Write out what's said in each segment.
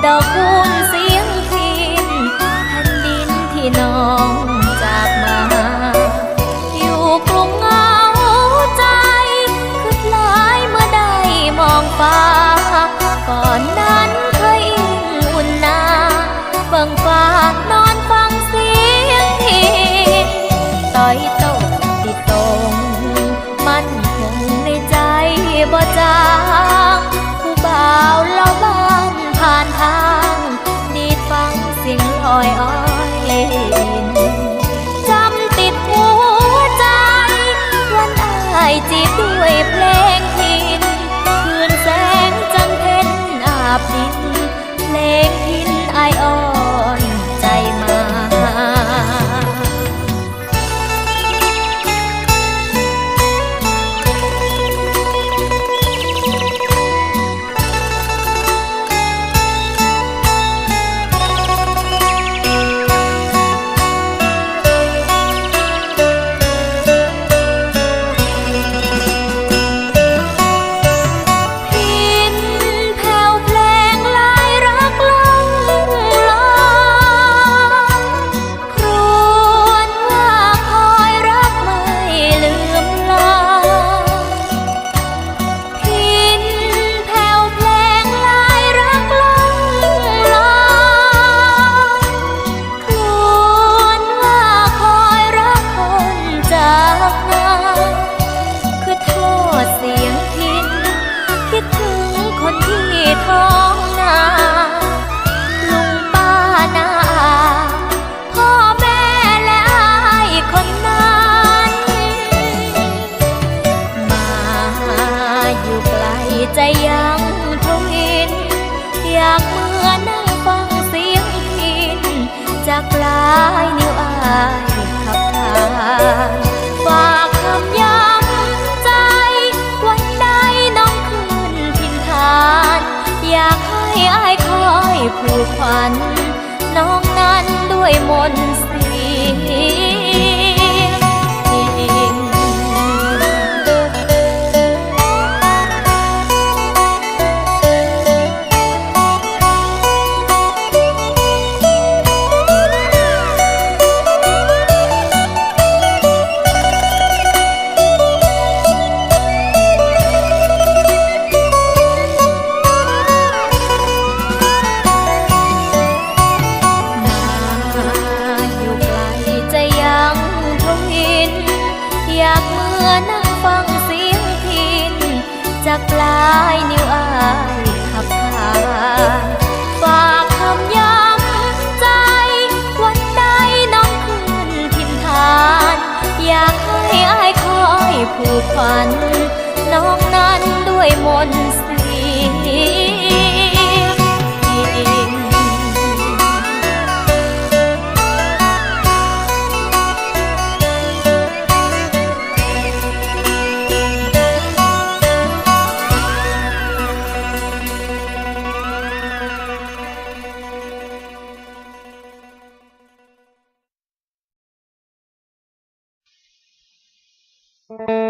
ดอกคูณเสียงพินแผ่นดินที่น้องจากมาอยู่กรุงเหงาใจคือหลายเมื่อได้มองฟ้าก่อนนั้นเคยอิ่งอุ่นนาเบิ่งฟ้านอนฟังเสียงพินต่อยโตติดตรงมั่นคงในใจบ่จางผู้บ่าวเล่าบ้านผ่านทางดีดฟังเสียงลอยอ้อยจำติดหัวใจวันอายจีบด้วยเพลงพินคืนแสงจันทร์เพ็ญอาบดินเพลงพินอายอ่อนใจมาท้องนาลุงป้านาพ่อแม่และอายคนนั้นมาอยู่ไกลใจยังทวินอยากเมื่อนั่งฟังเสียงพินจากปลายนิ้วอายขับผ่านฝากคำย้ำใจวันใดน้องคืนพินทานอยากให้อายคอยผูกพันน้องนั้นด้วยมนต์เสียงพินอยากเมื่อนั่งฟังเสียงพินจากปลายนิ้วอายขับผ่านฝากคำย้ำใจวันใดน้องคืนพินทานอยากให้อายคอยผูกพันน้องนั้นด้วยมนต์เสียงพิ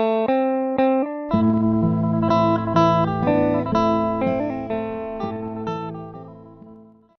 น